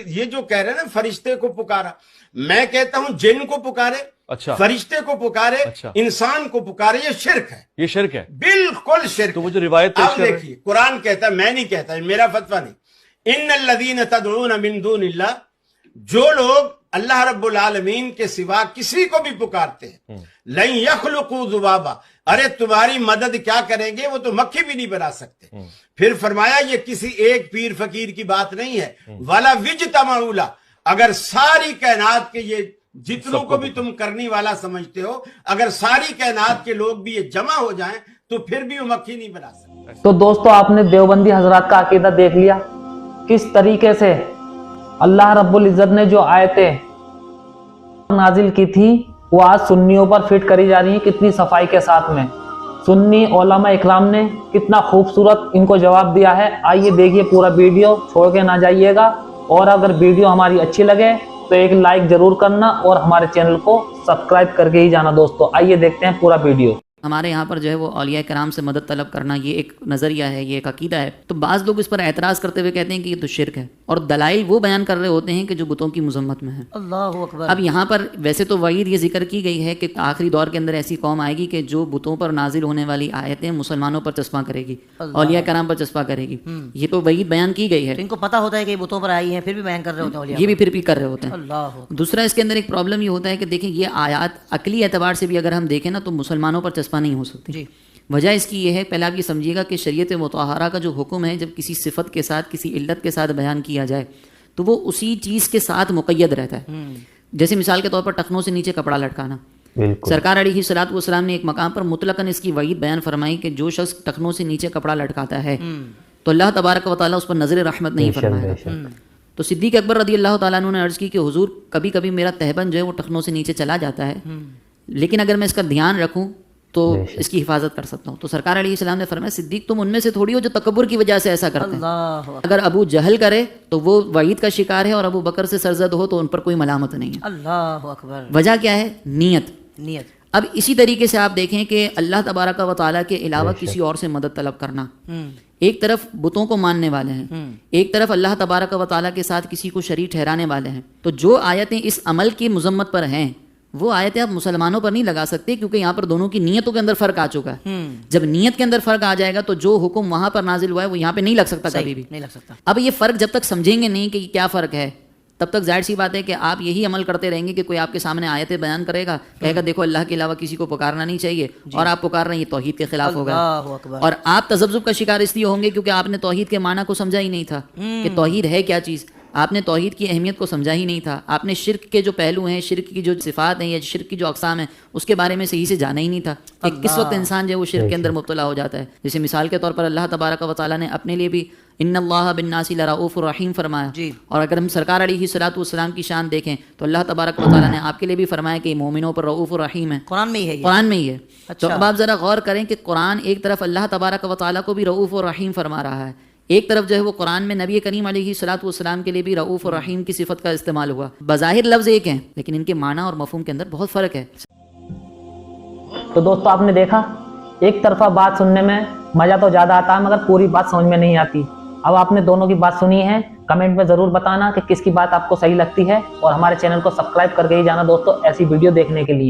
یہ جو کہہ رہے ہیں نا فرشتے کو پکارا، میں کہتا ہوں جن کو پکارے، اچھا فرشتے کو پکارے، اچھا انسان کو پکارے، یہ شرک ہے، یہ شرک ہے. بالکل شرک. تو وہ جو روایت پیش اب کر رہے ہیں دیکھیے قرآن کہتا ہے، میں نہیں کہتا، میرا فتویٰ نہیں، ان الذین تدعون من دون اللہ، جو لوگ اللہ رب العالمین کے سوا کسی کو بھی پکارتے ہیں، لن یخلقوا ذبابا، ارے تمہاری مدد کیا کریں گے، وہ تو مکھی بھی نہیں بنا سکتے. پھر فرمایا یہ کسی ایک پیر فقیر کی بات نہیں ہے، ولا وجتمعوا لہ، اگر ساری کائنات کے یہ جتنوں کو بھی تم کرنے والا سمجھتے ہو، اگر ساری کائنات کے لوگ بھی یہ جمع ہو جائیں تو پھر بھی وہ مکھی نہیں بنا سکتے. تو دوستو آپ نے دیوبندی حضرات کا عقیدہ دیکھ لیا، کس طریقے سے اللہ رب العزت نے جو آیتیں نازل کی تھی وہ آج سنیوں پر فٹ کری جا رہی ہیں کتنی صفائی کے ساتھ میں. سنی علماء اکرام نے کتنا خوبصورت ان کو جواب دیا ہے. آئیے دیکھیے پورا ویڈیو، چھوڑ کے نہ جائیے گا، اور اگر ویڈیو ہماری اچھی لگے تو ایک لائک ضرور کرنا اور ہمارے چینل کو سبسکرائب کر کے ہی جانا. دوستو آئیے دیکھتے ہیں پورا ویڈیو. ہمارے یہاں پر جو ہے وہ اولیاء کرام سے مدد طلب کرنا یہ ایک نظریہ ہے، یہ ایک عقیدہ ہے. تو بعض لوگ اس پر اعتراض کرتے ہوئے کہتے ہیں کہ یہ تو شرک ہے، اور دلائل وہ بیان کر رہے ہوتے ہیں کہ جو بتوں کی مذمت میں ہے. اللہ اکبر. اب یہاں پر ویسے تو وعید یہ ذکر کی گئی ہے کہ آخری دور کے اندر ایسی قوم آئے گی کہ جو بتوں پر نازل ہونے والی آیتیں مسلمانوں پر چسپاں کرے گی، اولیاء کرام پر چسپاں کرے گی. یہ تو وعید بیان کی گئی ہے. ان کو پتہ ہوتا ہے کہ یہ بتوں پر آئی ہیں پھر بھی بیان کر رہے ہوتے ہیں اولیاء، یہ بھی پھر بھی کر رہے ہوتے ہیں. اللہ اکبر. دوسرا اس کے اندر ایک پرابلم یہ ہوتا ہے کہ دیکھیں یہ آیات عقلی اعتبار سے بھی اگر ہم دیکھیں نا تو مسلمانوں پر چسپاں نہیں ہو سکتی. جی. وجہ اس کی یہ ہے، پہلے آپ یہ سمجھیے گا کہ شریعت مطہرہ کا جو حکم ہے جب کسی صفت کے ساتھ کسی علت کے ساتھ بیان کیا جائے تو وہ اسی چیز کے ساتھ مقید رہتا ہے. جیسے مثال کے طور پر ٹخنوں سے نیچے کپڑا لٹکانا، سرکار علیہ الصلوۃ والسلام نے ایک مقام پر مطلقاً اس کی وعید بیان فرمائی کہ جو شخص ٹخنوں سے نیچے کپڑا لٹکاتا ہے تو اللہ تبارک و تعالیٰ اس پر نظر رحمت نہیں فرمائے گا. تو صدیق اکبر رضی اللہ تعالیٰ عنہ نے عرض کی کہ حضور کبھی کبھی میرا تہبند جو ہے وہ ٹخنوں سے نیچے چلا جاتا ہے، لیکن اگر میں اس کا دھیان رکھوں تو اس کی حفاظت کر سکتا ہوں. تو سرکار علیہ السلام نے فرمایا صدیق تم ان میں سے تھوڑی ہو جو تکبر کی وجہ سے ایسا کرتے ہیں. اگر ابو جہل کرے تو وہ وعید کا شکار ہے، اور ابو بکر سے سرزد ہو تو ان پر کوئی ملامت نہیں ہے. اللہ اکبر. وجہ کیا ہے؟ نیت. نیت. اب اسی طریقے سے آپ دیکھیں کہ اللہ تبارک و تعالیٰ کے علاوہ کسی اور سے مدد طلب کرنا، ایک طرف بتوں کو ماننے والے ہیں، ایک طرف اللہ تبارک و تعالیٰ کے ساتھ کسی کو شریک ٹھہرانے والے ہیں. تو جو آیتیں اس عمل کی مذمت پر ہیں وہ آیتیں آپ مسلمانوں پر نہیں لگا سکتے، کیونکہ یہاں پر دونوں کی نیتوں کے اندر فرق آ چکا ہے. جب نیت کے اندر فرق آ جائے گا تو جو حکم وہاں پر نازل ہوا ہے وہ یہاں پہ نہیں لگ سکتا، کبھی بھی نہیں لگ سکتا. اب یہ فرق جب تک سمجھیں گے نہیں کہ یہ کیا فرق ہے تب تک ظاہر سی بات ہے کہ آپ یہی عمل کرتے رہیں گے کہ کوئی آپ کے سامنے آیتیں بیان کرے گا، کہے گا دیکھو اللہ کے علاوہ کسی کو پکارنا نہیں چاہیے، اور آپ پکار رہے ہیں، یہ توحید کے خلاف ہوگا. اور آپ تذبذب کا شکار اس لیے ہوں گے کیونکہ آپ نے توحید کے معنی کو سمجھا ہی نہیں تھا کہ توحید ہے کیا چیز. آپ نے توحید کی اہمیت کو سمجھا ہی نہیں تھا. آپ نے شرک کے جو پہلو ہیں، شرک کی جو صفات ہیں یا شرک کی جو اقسام ہیں اس کے بارے میں صحیح سے جانا ہی نہیں تھا کہ کس وقت انسان جو ہے وہ شرک کے اندر مبتلا ہو جاتا ہے. جیسے مثال کے طور پر اللہ تبارک و تعالیٰ نے اپنے لیے بھی ان اللہ بالناس لرؤوف الرحیم فرمایا. اور اگر ہم سرکار علیہ الصلوۃ والسلام کی شان دیکھیں تو اللہ تبارک و تعالیٰ نے آپ کے لیے بھی فرمایا کہ مومنوں پر رؤوف الرحیم ہے. قرآن میں ہی ہے، قرآن میں ہی ہے. تو اب آپ ذرا غور کریں کہ قرآن ایک طرف اللہ تبارک و تعالیٰ کو بھی رؤوف الرحیم فرما رہا ہے، ایک طرف جو ہے وہ قرآن میں نبی کریم علیہ الصلوۃ والسلام کے لیے بھی رؤوف الرحیم کی صفت کا استعمال ہوا. بظاہر لفظ ایک ہیں لیکن ان کے معنی اور مفہوم کے اندر بہت فرق ہے. تو دوستو آپ نے دیکھا ایک طرفہ بات سننے میں مزہ تو زیادہ آتا ہے مگر پوری بات سمجھ میں نہیں آتی. اب آپ نے دونوں کی بات سنی ہے، کمنٹ میں ضرور بتانا کہ کس کی بات آپ کو صحیح لگتی ہے، اور ہمارے چینل کو سبسکرائب کر کے ہی جانا دوستو ایسی ویڈیو دیکھنے کے لیے.